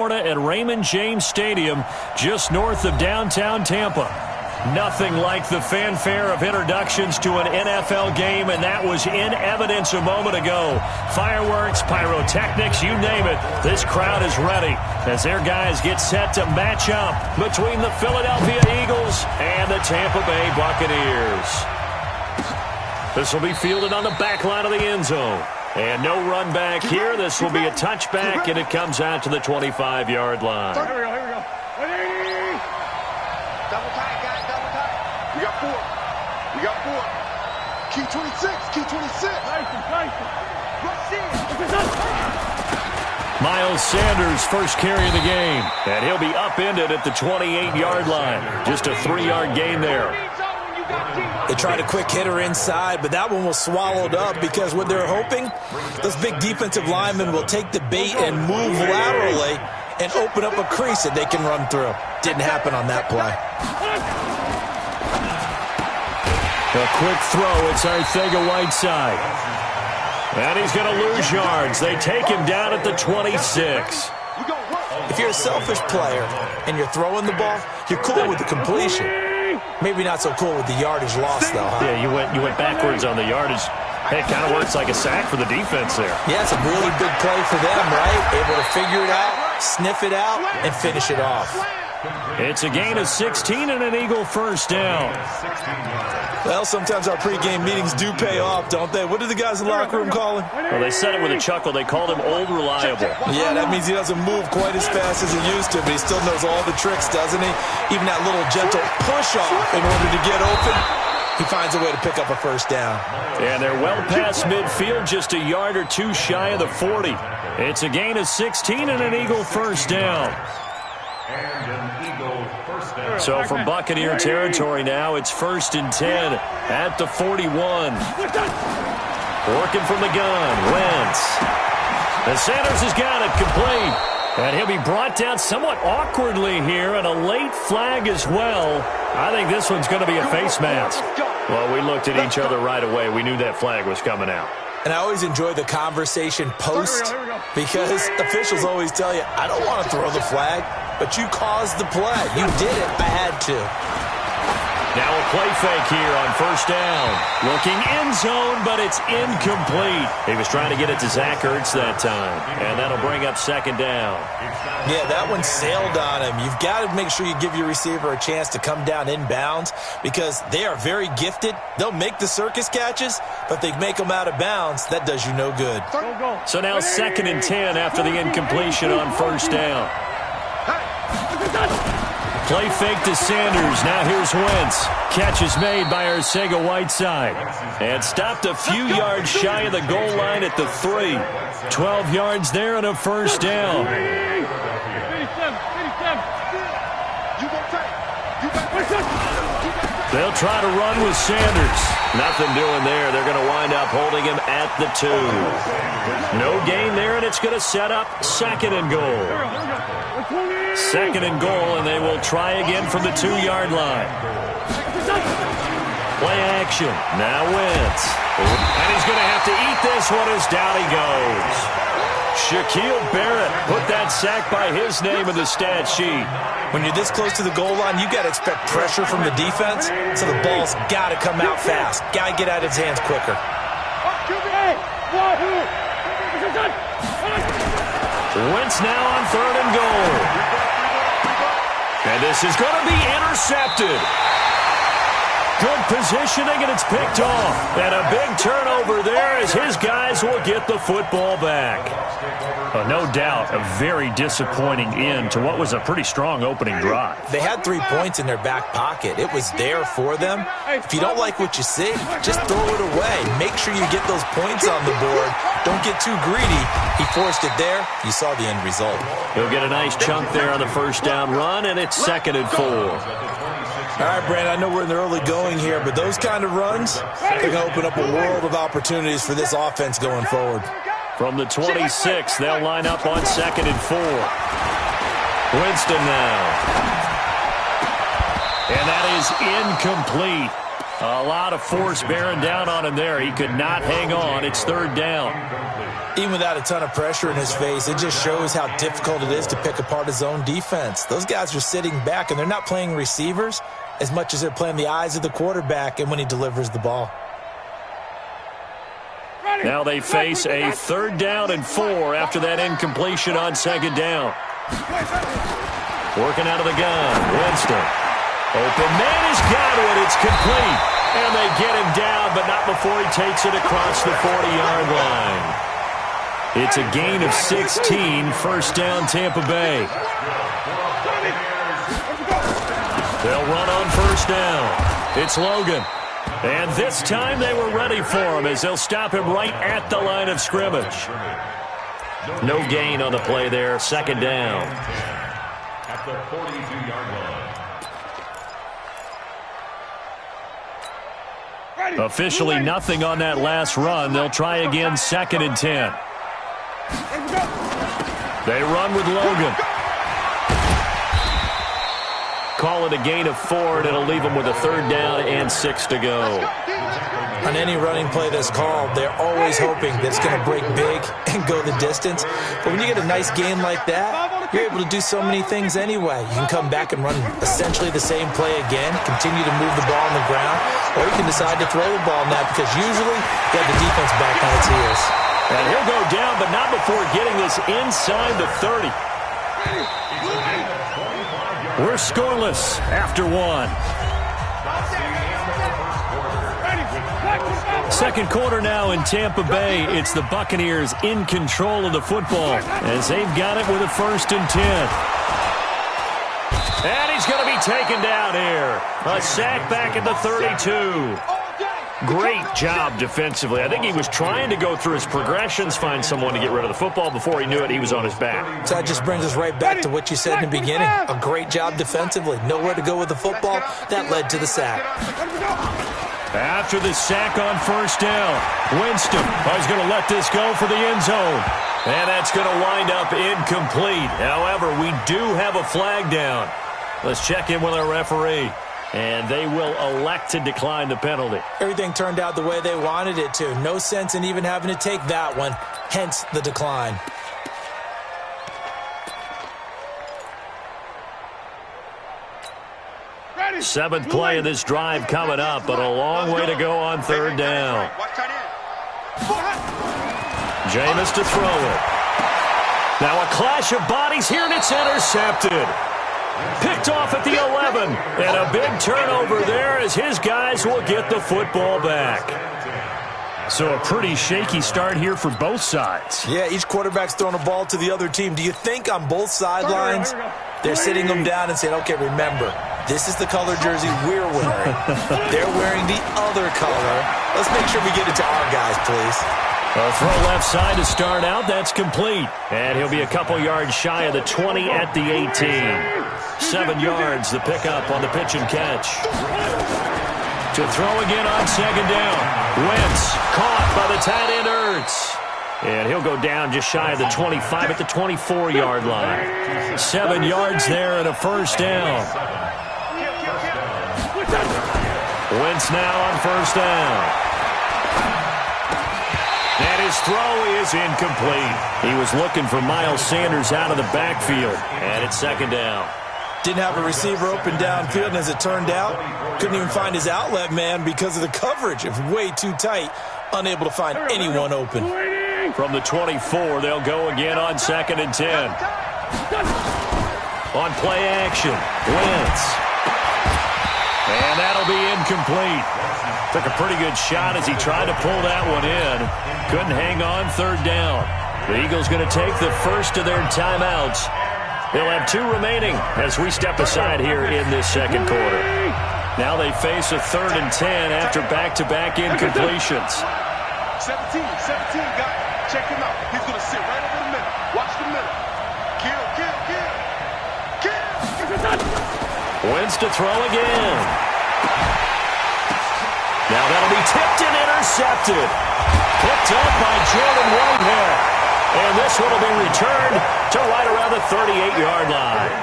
At Raymond James Stadium, just north of downtown Tampa. Nothing like the fanfare of introductions to an NFL game, and that was in evidence a moment ago. Fireworks, pyrotechnics, you name it. This crowd is ready as their guys get set to match up between the Philadelphia Eagles and the Tampa Bay Buccaneers. This will be fielded on the back line of the end zone. And no run back here. This will be a touchback, and it comes out to the 25-yard line. Here we go. Double tight, guys, double tight. We got four. Key 26. Miles Sanders, first carry of the game. And he'll be upended at the 28-yard line. Just a 3-yard gain there. They tried a quick hitter inside, but that one was swallowed up because what they're hoping, those big defensive linemen will take the bait and move laterally and open up a crease that they can run through. Didn't happen on that play. A quick throw. It's Arcega-Whiteside. And he's going to lose yards. They take him down at the 26. If you're a selfish player and you're throwing the ball, you're cool with the completion. Maybe not so cool with the yardage loss, though, huh? Yeah, you went backwards on the yardage. Hey, it kind of works like a sack for the defense there. Yeah, it's a really big play for them, right? Able to figure it out, sniff it out, and finish it off. It's a gain of 16 and an Eagle first down. Well, sometimes our pregame meetings do pay off, don't they? What did the guys in the locker room call him? Well, they said it with a chuckle. They called him Old Reliable. Yeah, that means he doesn't move quite as fast as he used to, but he still knows all the tricks, doesn't he? Even that little gentle push-off in order to get open, he finds a way to pick up a first down. And they're well past midfield, just a yard or two shy of the 40. It's a gain of 16 and an Eagle first down. So from Buccaneer territory now, it's 1st and 10 at the 41. Working from the gun, Wentz. And Sanders has got it complete. And he'll be brought down somewhat awkwardly here, and a late flag as well. I think this one's going to be a face mask. Well, we looked at each other right away. We knew that flag was coming out. And I always enjoy the conversation post because officials always tell you, I don't want to throw the flag, but you caused the play. You did it. I had to. Now a play fake here on first down. Looking end zone, but it's incomplete. He was trying to get it to Zach Ertz that time, and that'll bring up second down. Yeah, that one sailed on him. You've got to make sure you give your receiver a chance to come down inbounds because they are very gifted. They'll make the circus catches, but they make them out of bounds. That does you no good. So now 2nd and 10 after the incompletion on first down. Play fake to Sanders. Now here's Wentz. Catch is made by Arcega-Whiteside. And stopped a few yards shy of the goal line at the 3. 12 yards there and a first down. They'll try to run with Sanders. Nothing doing there. They're going to wind up holding him at the 2. No gain there, and it's going to set up 2nd and goal. 2nd and goal, and they will try again from the 2-yard line. Play action. Now Wentz. And he's going to have to eat this one as down he goes. Shaquille Barrett put that sack by his name in the stat sheet. When you're this close to the goal line, you got to expect pressure from the defense, so the ball's got to come out fast. Got to get out of his hands quicker. Wentz now on 3rd and goal. And this is going to be intercepted. Good positioning, and it's picked off. And a big turnover there as his guys will get the football back. No doubt, a very disappointing end to what was a pretty strong opening drive. They had 3 points in their back pocket. It was there for them. If you don't like what you see, just throw it away. Make sure you get those points on the board. Don't get too greedy. He forced it there. You saw the end result. He'll get a nice chunk there on the first down run, and it's 2nd and 4. All right, Brandon, I know we're in the early going here, but those kind of runs, they're going to open up a world of opportunities for this offense going forward. From the 26, they'll line up on 2nd and 4. Winston now. And that is incomplete. A lot of force bearing down on him there. He could not hang on. It's third down. Even without a ton of pressure in his face, it just shows how difficult it is to pick apart his own defense. Those guys are sitting back, and they're not playing receivers as much as they're playing the eyes of the quarterback and when he delivers the ball. Now they face a 3rd down and 4 after that incompletion on 2nd down. Working out of the gun, Winston. Open man has got it. It's complete. And they get him down, but not before he takes it across the 40-yard line. It's a gain of 16, 1st down Tampa Bay. They'll run on 1st down. It's Logan. And this time they were ready for him as they'll stop him right at the line of scrimmage. No gain on the play there, 2nd down. At the 42-yard line. Officially nothing on that last run. They'll try again, 2nd and 10. They run with Logan. Call it a gain of 4, and it'll leave them with a 3rd down and 6 to go. On any running play that's called, they're always hoping that it's going to break big and go the distance. But when you get a nice gain like that, you're able to do so many things anyway. You can come back and run essentially the same play again, continue to move the ball on the ground, or you can decide to throw the ball now because usually you have the defense back on its heels. And he'll go down, but not before getting this inside the 30. We're scoreless after 1. 2nd quarter now in Tampa Bay. It's the Buccaneers in control of the football as they've got it with a 1st and 10. And he's going to be taken down here. A sack back at the 32. Great job defensively. I think he was trying to go through his progressions, find someone to get rid of the football. Before he knew it, he was on his back. So that just brings us right back to what you said in the beginning. A great job defensively. Nowhere to go with the football. That led to the sack. After the sack on 1st down, Winston is going to let this go for the end zone. And that's going to wind up incomplete. However, we do have a flag down. Let's check in with our referee. And they will elect to decline the penalty. Everything turned out the way they wanted it to. No sense in even having to take that one, hence the decline. Seventh play of this drive coming up, but a long way to go on 3rd down. Jameis to throw it. Now a clash of bodies here, and it's intercepted. Picked off at the 11, and a big turnover there as his guys will get the football back. So a pretty shaky start here for both sides. Yeah, each quarterback's throwing a ball to the other team. Do you think on both sidelines they're sitting them down and saying, okay, remember, this is the color jersey we're wearing. They're wearing the other color. Let's make sure we get it to our guys, please. A throw left side to start out. That's complete. And he'll be a couple yards shy of the 20 at the 18. 7 yards, the pickup on the pitch and catch. To throw again on 2nd down. Wentz caught by the tight end Ertz. And he'll go down just shy of the 25 at the 24-yard line. 7 yards there and a 1st down. Wentz now on 1st down. And his throw is incomplete. He was looking for Miles Sanders out of the backfield. And it's 2nd down. Didn't have a receiver open downfield, and as it turned out, couldn't even find his outlet man because of the coverage. It was way too tight, unable to find anyone open. From the 24, they'll go again on 2nd and 10. On play action, Wentz. And that'll be incomplete. Took a pretty good shot as he tried to pull that one in. Couldn't hang on 3rd down. The Eagles going to take the first of their timeouts. They'll have 2 remaining as we step aside here in this 2nd quarter. Now they face a 3rd and 10 after back-to-back incompletions. 17, got it. Check him out. He's going to sit right over the middle. Watch the middle. Kill. Wentz to throw again. Now that'll be tipped and intercepted. Picked up by Jordan Whitehead. And this one will be returned to right around the 38-yard line.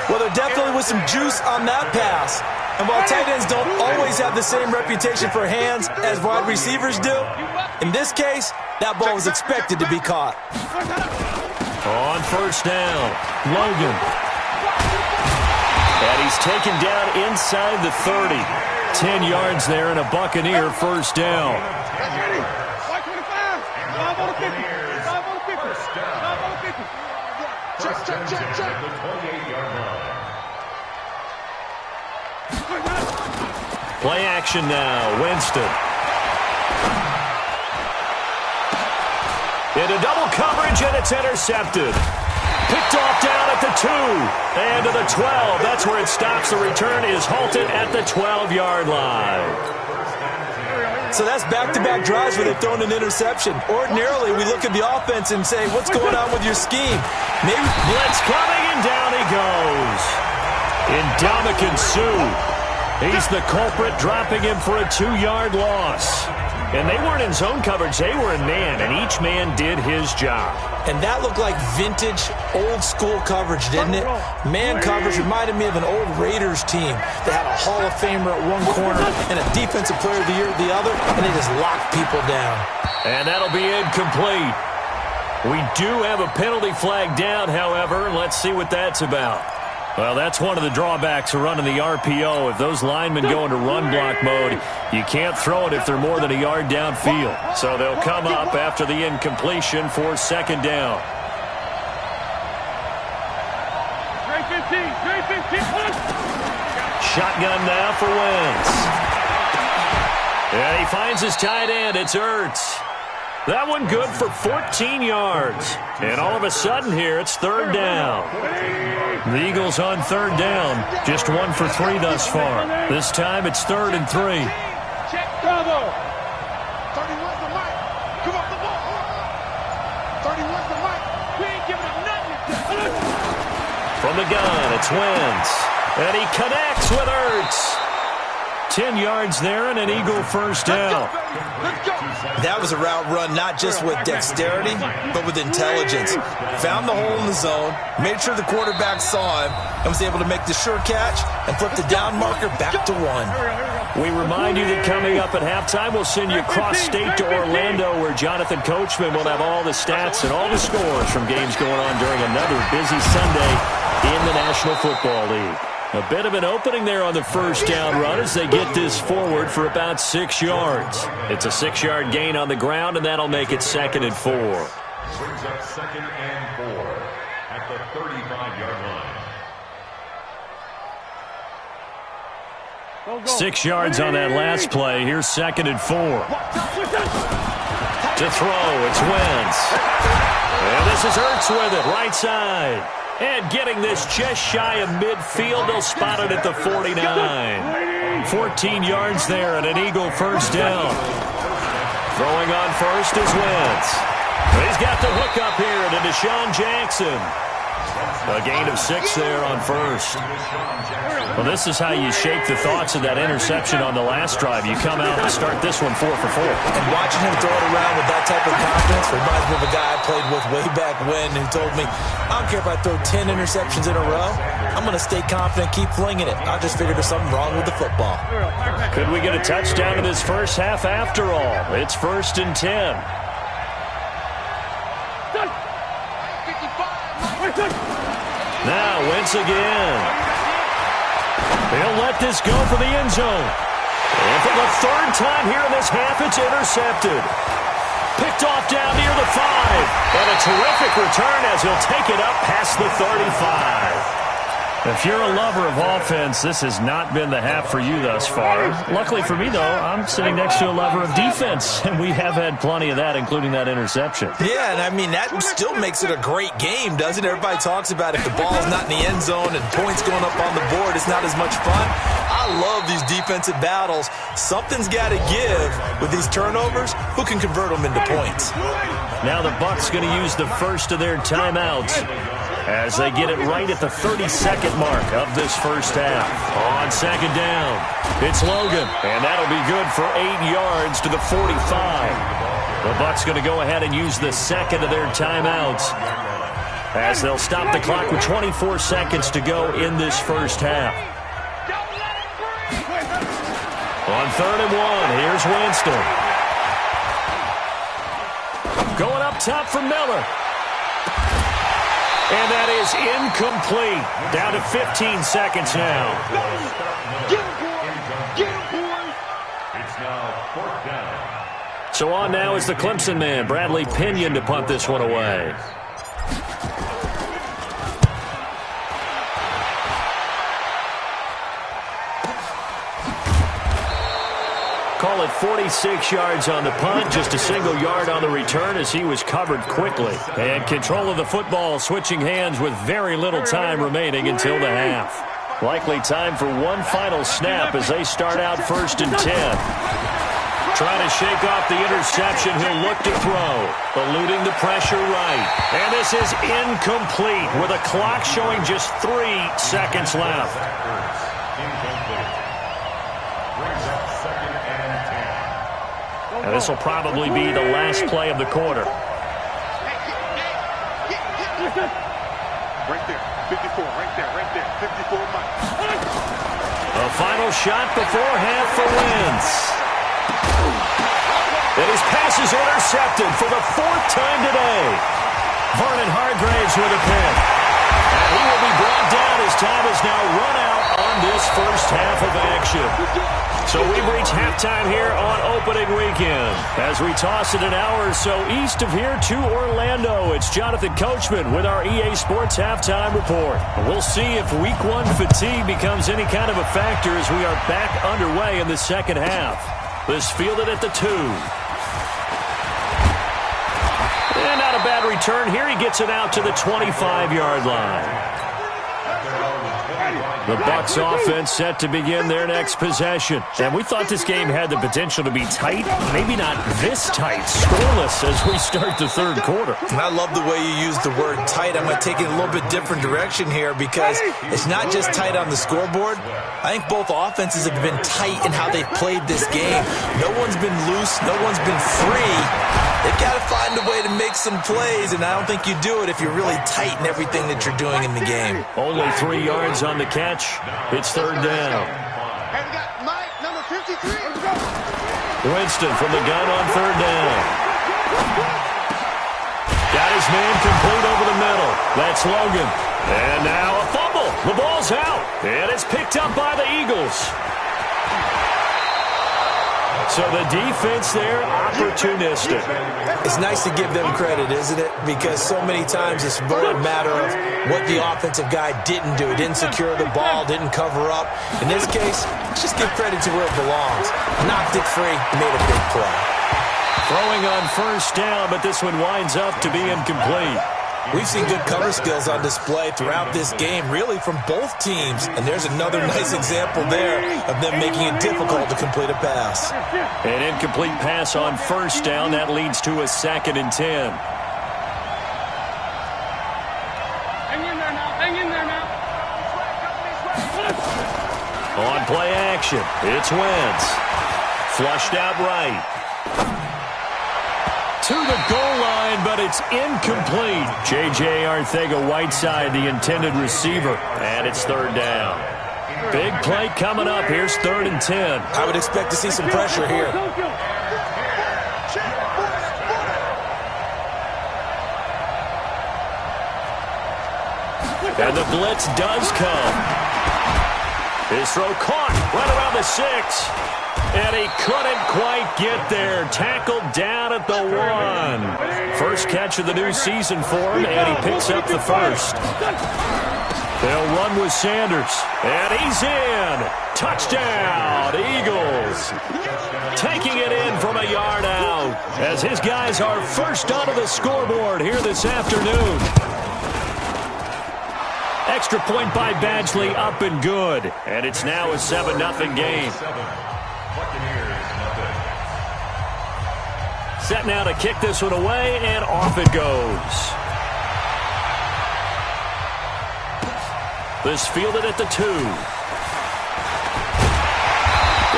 Well, there definitely was some juice on that pass. And while tight ends don't always have the same reputation for hands as wide receivers do, in this case, that ball was expected to be caught. On first down, Logan. And he's taken down inside the 30. 10 yards there and a Buccaneer first down. Play action now, Winston. Into double coverage, and it's intercepted. Picked off down at the 2 and to the 12. That's where it stops. The return is halted at the 12-yard line. So that's back-to-back drives where they've thrown an interception. Ordinarily, we look at the offense and say, what's going on with your scheme? Maybe blitz coming, and down he goes. Ndamukong Suh. He's the culprit, dropping him for a 2-yard loss. And they weren't in zone coverage. They were in man, and each man did his job. And that looked like vintage, old-school coverage, didn't it? Man coverage reminded me of an old Raiders team that had a Hall of Famer at one corner and a Defensive Player of the Year at the other, and they just locked people down. And that'll be incomplete. We do have a penalty flag down, however. Let's see what that's about. Well, that's one of the drawbacks of running the RPO. If those linemen go into run block mode, you can't throw it if they're more than a yard downfield. So they'll come up after the incompletion for second down. 3-15. Shotgun now for Wentz. And he finds his tight end. It's Ertz. That one good for 14 yards. And all of a sudden here, it's third down. The Eagles on third down. Just 1 for 3 thus far. This time it's 3rd and 3. Check Bravo. 31's the mic. Come up the ball. 31's the mic. We ain't giving up nothing. From the gun, it's Wentz. And he connects with Ertz. 10 yards there and an Eagle first down. That was a route run not just with dexterity, but with intelligence. Found the hole in the zone, made sure the quarterback saw him, and was able to make the sure catch and flip the down marker back to 1. We remind you that coming up at halftime, we'll send you cross-state to Orlando, where Jonathan Coachman will have all the stats and all the scores from games going on during another busy Sunday in the National Football League. A bit of an opening there on the first down run as they get this forward for about 6 yards. It's a 6-yard gain on the ground, and that'll make it 2nd and 4. Brings up 2nd and 4 at the 35-yard line. 6 yards on that last play. Here's 2nd and 4. To throw, it's Wentz. And this is Ertz with it, right side. And getting this just shy of midfield, they'll spot it at the 49. 14 yards there and an Eagle first down. Throwing on first is Wentz. He's got the hook up here to Deshaun Jackson. A gain of 6 there on first. Well, this is how you shake the thoughts of that interception on the last drive. You come out and start this one 4 for 4. And watching him throw it around with that type of confidence reminds me of a guy I played with way back when who told me, I don't care if I throw 10 interceptions in a row. I'm going to stay confident, keep flinging it. I just figured there's something wrong with the football. Could we get a touchdown in this first half after all? It's 1st and 10. Now Wentz again. He'll let this go for the end zone. And for the 3rd time here in this half, it's intercepted. Picked off down near the 5. And a terrific return as he'll take it up past the 35. If you're a lover of offense, this has not been the half for you thus far. Luckily for me, though, I'm sitting next to a lover of defense, and we have had plenty of that, including that interception. Yeah, and I mean, that still makes it a great game, doesn't it? Everybody talks about if the ball's not in the end zone and points going up on the board, it's not as much fun. I love these defensive battles. Something's got to give with these turnovers. Who can convert them into points? Now the Bucs going to use the first of their timeouts as they get it right at the 32nd mark of this first half. On 2nd down, it's Logan, and that'll be good for 8 yards to the 45. The Bucs going to go ahead and use the second of their timeouts. as they'll stop the clock with 24 seconds to go in this first half. On 3rd and 1, here's Winston. Going up top for Miller. And that is incomplete. Down to 15 seconds now. Get him, boy. Get him, boy. It's now 4th down. So on now is the Clemson man, Bradley Pinion, to punt this one away. Call it 46 yards on the punt, just a single yard on the return as he was covered quickly. And control of the football switching hands with very little time remaining until the half. Likely time for one final snap as they start out 1st and 10. Trying to shake off the interception, he'll look to throw. Eluding the pressure right. And this is incomplete with a clock showing just 3 seconds left. And this will probably be the last play of the quarter. Right there, 54, right there, 54 miles. A final shot before half for Wentz. And his pass is intercepted for the 4th time today. Vernon Hargreaves with a pick. And he will be brought down as time is now run out on this first half of action. So we've reached halftime here on opening weekend. As we toss it an hour or so east of here to Orlando, it's Jonathan Coachman with our EA Sports Halftime Report. We'll see if Week 1 fatigue becomes any kind of a factor as we are back underway in the second half. This fielded at the 2. And not a bad return here. He gets it out to the 25-yard line. The Bucs offense set to begin their next possession. And we thought this game had the potential to be tight, maybe not this tight, scoreless as we start the 3rd quarter. And I love the way you use the word tight. I'm going to take it a little bit different direction here because it's not just tight on the scoreboard. I think both offenses have been tight in how they've played this game. No one's been loose. No one's been free. They've got to find a way to make some plays, and I don't think you do it if you're really tight in everything that you're doing in the game. Only 3 yards on the catch. It's 3rd down. And we got Mike, number 53. Winston from the gun on 3rd down. Got his man complete over the middle. That's Logan. And now a fumble. The ball's out. And it's picked up by the Eagles. So the defense there, opportunistic. It's nice to give them credit, isn't it? Because so many times it's more a matter of what the offensive guy didn't do. He didn't secure the ball, didn't cover up. In this case, let's just give credit to where it belongs. Knocked it free, made a big play. Throwing on 1st down, but this one winds up to be incomplete. We've seen good cover skills on display throughout this game, really from both teams. And there's another nice example there of them making it difficult to complete a pass. An incomplete pass on 1st down. That leads to a 2nd and 10. Hang in there now, hang in there now. On play action, it's Wentz. Flushed out right. To the goal line, but it's incomplete. J.J. Arcega-Whiteside, the intended receiver, and it's 3rd down. Big play coming up. Here's 3rd and 10. I would expect to see some pressure here. And the blitz does come. His throw caught right around the 6. And he couldn't quite get there. Tackled down at the 1. First catch of the new season for him, and he picks up the 1st. They'll run with Sanders. And he's in. Touchdown, Eagles. Taking it in from a yard out as his guys are first onto the scoreboard here this afternoon. Extra point by Badgley, up and good. And it's now a 7-0 game. Set now to kick this one away, and off it goes. This fielded at the 2.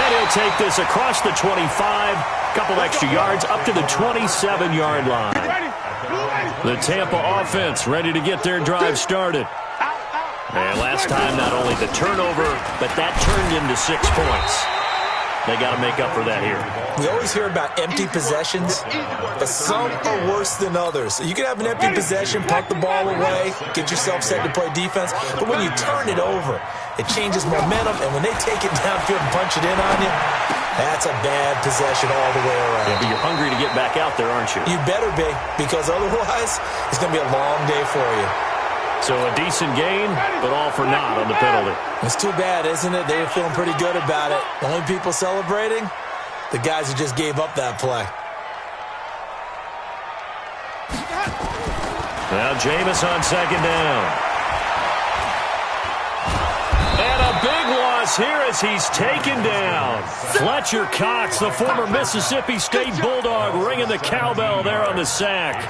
And he'll take this across the 25. Couple extra yards up to the 27-yard line. The Tampa offense ready to get their drive started. And last time, not only the turnover, but that turned into 6 points. They got to make up for that here. We always hear about empty possessions, but some are worse than others. You can have an empty possession, punt the ball away, get yourself set to play defense, but when you turn it over, it changes momentum, and when they take it downfield and punch it in on you, that's a bad possession all the way around. Yeah, but you're hungry to get back out there, aren't you? You better be, because otherwise, it's going to be a long day for you. So a decent gain, but all for naught on the penalty. It's too bad, isn't it? They were feeling pretty good about it. The only people celebrating, the guys who just gave up that play. Now Jameis on second down. And a big loss here as he's taken down. Fletcher Cox, the former Mississippi State Bulldog, ringing the cowbell there on the sack.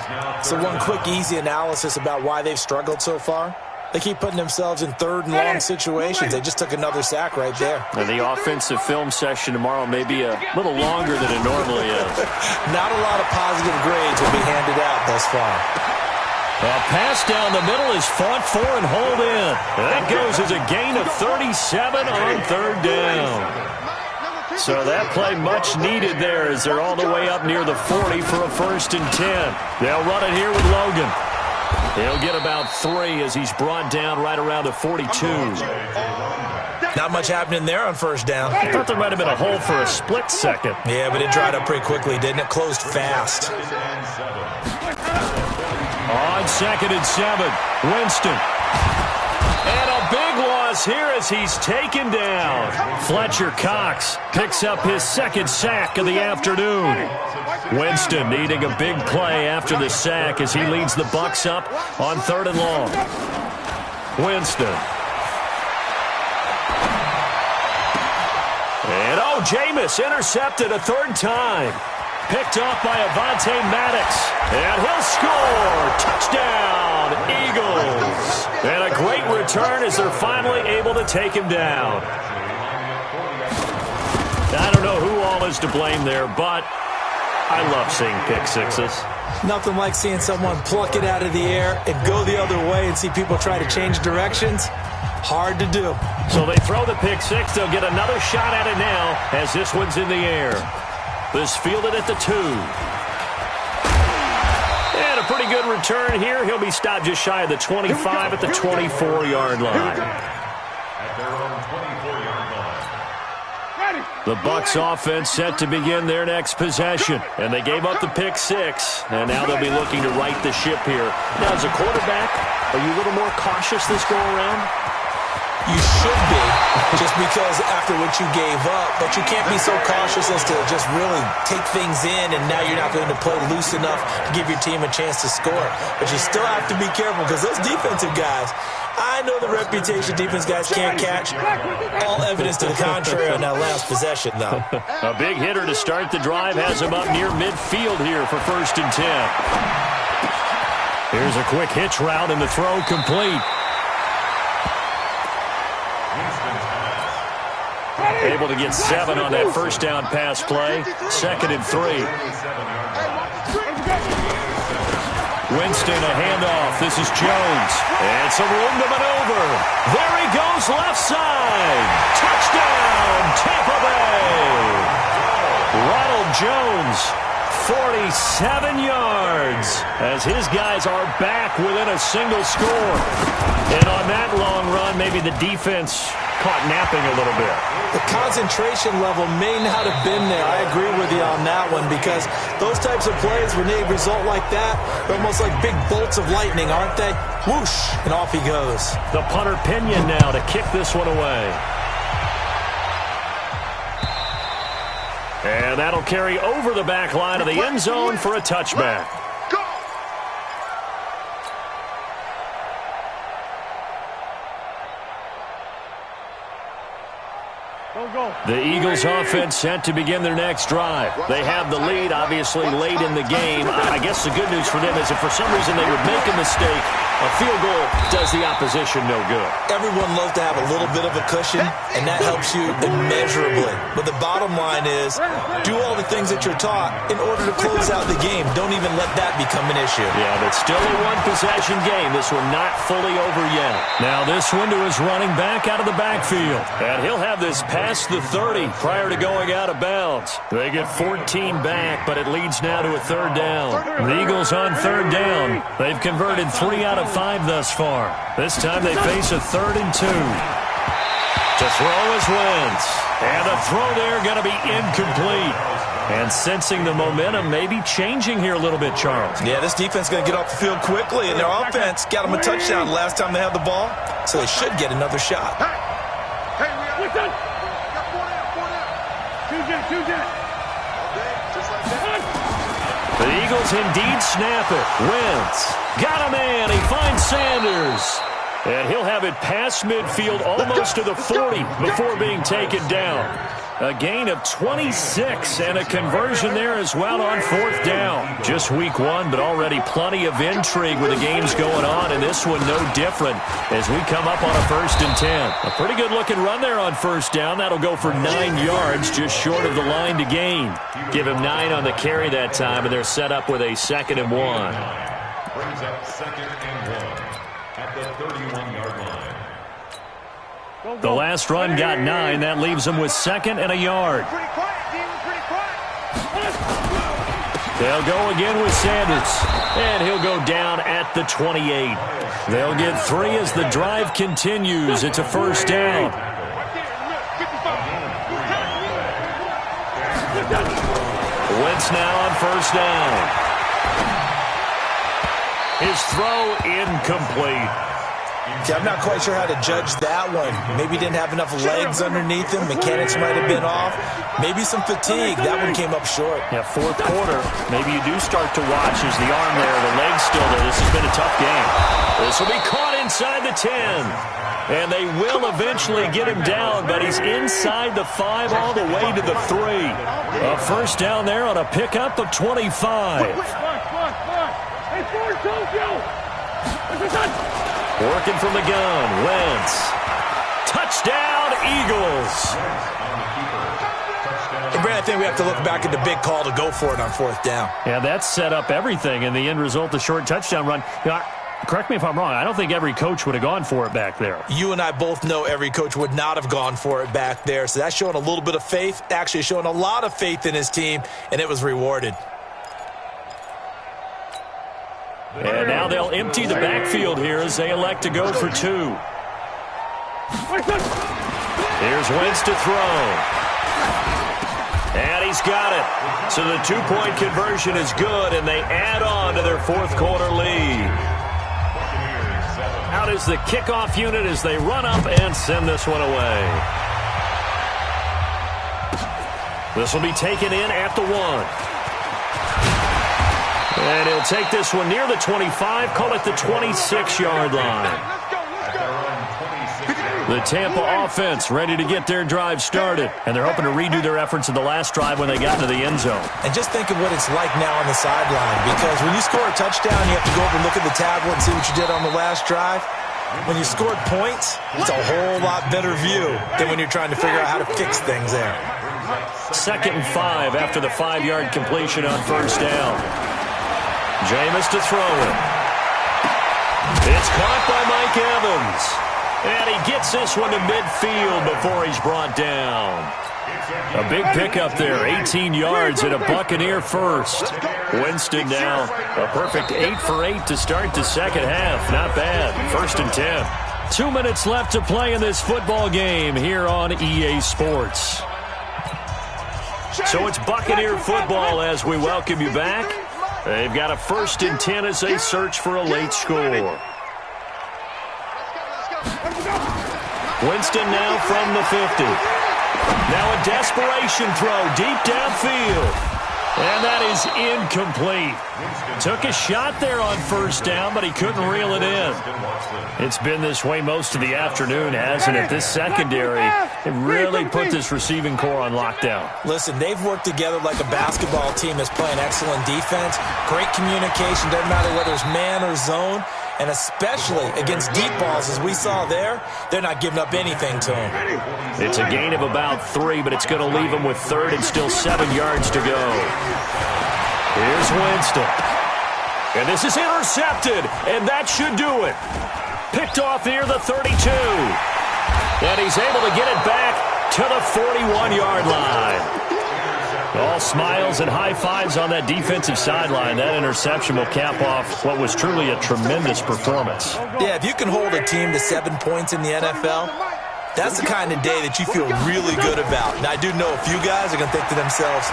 So one quick, easy analysis about why they've struggled so far. They keep putting themselves in third and long situations. They just took another sack right there. And the offensive film session tomorrow may be a little longer than it normally is. Not a lot of positive grades will be handed out thus far. A pass down the middle is fought for and hauled in. That goes as a gain of 37 on third down. So that play much needed there as they're all the way up near the 40 for a 1st and 10. They'll run it here with Logan. He'll get about 3 as he's brought down right around the 42. Not much happening there on first down. I thought there might have been a hole for a split second. Yeah, but it dried up pretty quickly, didn't it? Closed fast. On 2nd and 7, Winston. And a big loss here as he's taken down. Fletcher Cox picks up his 2nd sack of the afternoon. Winston needing a big play after the sack as he leads the Bucs up on 3rd and long. Winston. And Jameis intercepted a 3rd time. Picked off by Avonte Maddox. And he'll score. Touchdown, Eagles. And a great return as they're finally able to take him down. I don't know who all is to blame there, but I love seeing pick sixes. Nothing like seeing someone pluck it out of the air and go the other way and see people try to change directions. Hard to do. So they throw the pick six. They'll get another shot at it now as this one's in the air. This fielded at the 2. And a pretty good return here. He'll be stopped just shy of the 25 at the 24-yard line. The Bucs offense set to begin their next possession. And they gave up the pick six. And now they'll be looking to right the ship here. Now, as a quarterback, are you a little more cautious this go-around? You should be, just because after what you gave up, but you can't be so cautious as to just really take things in, and now you're not going to play loose enough to give your team a chance to score. But you still have to be careful because those defensive guys, I know the reputation defense guys can't catch. All evidence to the contrary on that last possession, though. A big hitter to start the drive has him up near midfield here for 1st and 10. Here's a quick hitch route and the throw complete. Able to get 7 on that 1st down pass play. 2nd and 3. Winston, a handoff. This is Jones. And some room to maneuver. There he goes, left side. Touchdown, Tampa Bay. Ronald Jones, 47 yards, as his guys are back within a single score. And on that long run, maybe the defense caught napping a little bit. The concentration level may not have been there. I agree with you on that one because those types of plays, when they result like that, they're almost like big bolts of lightning, aren't they? Whoosh, and off he goes. The punter Pinion now to kick this one away. And that'll carry over the back line of the end zone for a touchback. The Eagles offense set to begin their next drive. They have the lead, obviously, late in the game. I guess the good news for them is if for some reason they would make a mistake, A field goal does the opposition no good. Everyone loves to have a little bit of a cushion, and that helps you immeasurably. But the bottom line is, do all the things that you're taught in order to close out the game. Don't even let that become an issue. Yeah, but still a one-possession game. This one not fully over yet. Now this one to his running back out of the backfield. And he'll have this past the 30 prior to going out of bounds. They get 14 back, but it leads now to a third down. The Eagles on third down. They've converted 3 out of 5 thus far. This time they face a 3rd and 2. To throw is Wentz. And the throw there going to be incomplete. And sensing the momentum maybe changing here a little bit, Charles. Yeah, this defense is going to get off the field quickly, and their offense got them a touchdown last time they had the ball, so they should get another shot. Hey, we got 4 down. 2 down. Just like that. The Eagles indeed snap it. Wentz got a man. He finds Sanders. And he'll have it past midfield almost to the 40 before being taken down. A gain of 26 and a conversion there as well on 4th down. Just week 1, but already plenty of intrigue with the games going on, and this one no different as we come up on a 1st and 10. A pretty good looking run there on 1st down. That'll go for 9 yards, just short of the line to gain. Give him 9 on the carry that time, and they're set up with a 2nd and 1. Brings up 2nd and 1 at the 31-yard line. The last run got 9. That leaves them with 2nd and a yard. Pretty quiet, D. Pretty quiet. They'll go again with Sanders. And he'll go down at the 28. They'll get 3 as the drive continues. It's a 1st down. Wentz now on 1st down. His throw incomplete. Okay, I'm not quite sure how to judge that one. Maybe he didn't have enough legs underneath him. Mechanics might have been off. Maybe some fatigue. That one came up short. Yeah, 4th quarter. Maybe you do start to watch as the arm there, the leg's still there. This has been a tough game. This will be caught inside the 10. And they will eventually get him down, but he's inside the 5 all the way to the 3. A 1st down there on a pickup of 25. Hey, Ford, Tokyo! Working from the gun, Wentz. Touchdown, Eagles. And Brad, I think we have to look back at the big call to go for it on 4th down. Yeah, that set up everything in the end result, the short touchdown run. You know, correct me if I'm wrong, I don't think every coach would have gone for it back there. You and I both know every coach would not have gone for it back there, so that's showing a little bit of faith, actually showing a lot of faith in his team, and it was rewarded. And now they'll empty the backfield here as they elect to go for 2. Here's Wentz to throw. And he's got it. So the 2-point conversion is good, and they add on to their 4th quarter lead. Out is the kickoff unit as they run up and send this one away. This will be taken in at the 1. And he'll take this one near the 25, call it the 26-yard line. The Tampa offense ready to get their drive started, and they're hoping to redo their efforts in the last drive when they got into the end zone. And just think of what it's like now on the sideline, because when you score a touchdown, you have to go over and look at the tablet and see what you did on the last drive. When you scored points, it's a whole lot better view than when you're trying to figure out how to fix things there. 2nd and 5 after the 5-yard completion on 1st down. Jameis to throw it. It's caught by Mike Evans. And he gets this one to midfield before he's brought down. A big pickup there, 18 yards and a Buccaneer first. Winston now a perfect 8 for 8 to start the second half. Not bad. 1st and 10. 2 minutes left to play in this football game here on EA Sports. So it's Buccaneer football as we welcome you back. They've got a 1st and 10 as they search for a late score. Winston now from the 50. Now a desperation throw deep downfield. And that is incomplete. Took a shot there on 1st down, but he couldn't reel it in. It's been this way most of the afternoon, hasn't it? This secondary, it really put this receiving core on lockdown. Listen, they've worked together like a basketball team that's playing excellent defense. Great communication, doesn't matter whether it's man or zone. And especially against deep balls, as we saw there, they're not giving up anything to him. It's a gain of about 3, but it's going to leave him with 3rd and still 7 yards to go. Here's Winston. And this is intercepted, and that should do it. Picked off near the 32. And he's able to get it back to the 41-yard line. All smiles and high fives on that defensive sideline. That interception will cap off what was truly a tremendous performance. Yeah, if you can hold a team to 7 points in the NFL, that's the kind of day that you feel really good about. Now, I do know a few guys are going to think to themselves,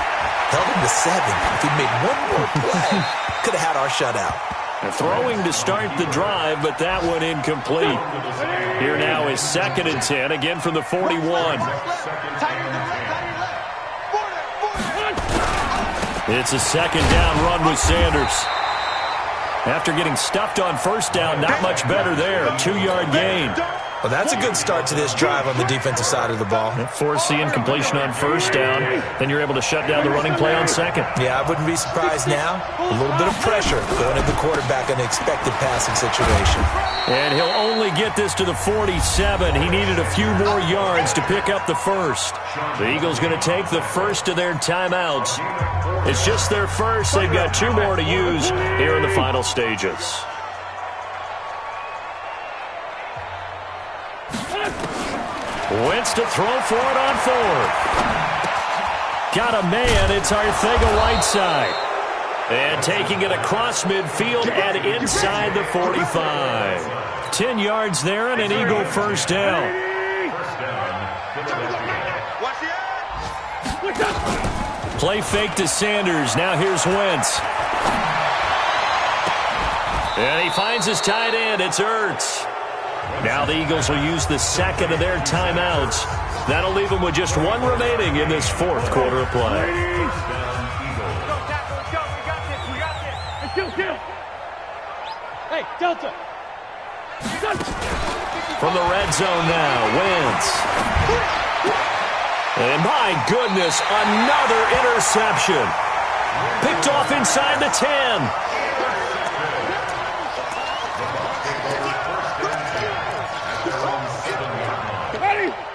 held him to 7. If he made one more play, could have had our shutout. Throwing to start the drive, but that one incomplete. Here now is 2nd and 10, again from the 41. It's a 2nd down run with Sanders. After getting stuffed on 1st down, not much better there. 2-yard gain. Well, that's a good start to this drive on the defensive side of the ball. Force the incompletion on 1st down. Then you're able to shut down the running play on 2nd. Yeah, I wouldn't be surprised now. A little bit of pressure going at the quarterback in an expected passing situation. And he'll only get this to the 47. He needed a few more yards to pick up the 1st. The Eagles going to take the 1st of their timeouts. It's just their 1st. They've got 2 more to use here in the final stages. Wentz to throw for it on 4th. Got a man. It's Arcega-Whiteside. And taking it across midfield and inside the 45. 10 yards there and an Eagle 1st down. Play fake to Sanders. Now here's Wentz. And he finds his tight end. It's Ertz. Now the Eagles will use the 2nd of their timeouts. That'll leave them with just 1 remaining in this 4th quarter of play. Hey, Delta. From the red zone now, Wentz. And my goodness, another interception. Picked off inside the 10.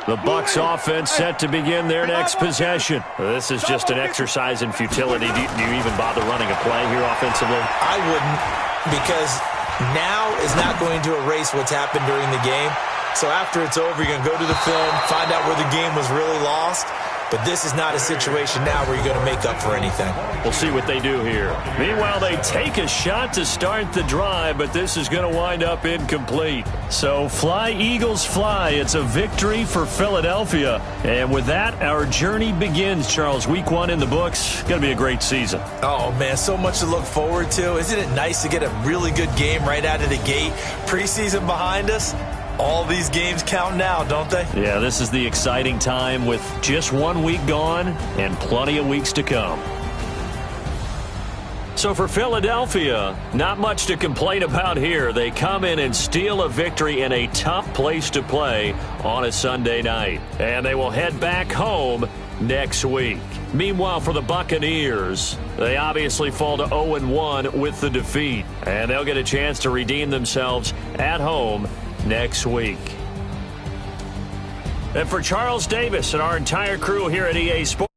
The Bucs offense set to begin their next possession. This is just an exercise in futility. Do you even bother running a play here offensively? I wouldn't, because now is not going to erase what's happened during the game. So after it's over, you're going to go to the film, find out where the game was really lost. But this is not a situation now where you're going to make up for anything. We'll see what they do here. Meanwhile, they take a shot to start the drive, but this is going to wind up incomplete. So fly, Eagles, fly. It's a victory for Philadelphia. And with that, our journey begins, Charles. Week 1 in the books. Going to be a great season. Oh, man, so much to look forward to. Isn't it nice to get a really good game right out of the gate? Preseason behind us. All these games count now, don't they? Yeah, this is the exciting time with just 1 week gone and plenty of weeks to come. So for Philadelphia, not much to complain about here. They come in and steal a victory in a tough place to play on a Sunday night. And they will head back home next week. Meanwhile, for the Buccaneers, they obviously fall to 0-1 with the defeat. And they'll get a chance to redeem themselves at home next week. And for Charles Davis and our entire crew here at EA Sports.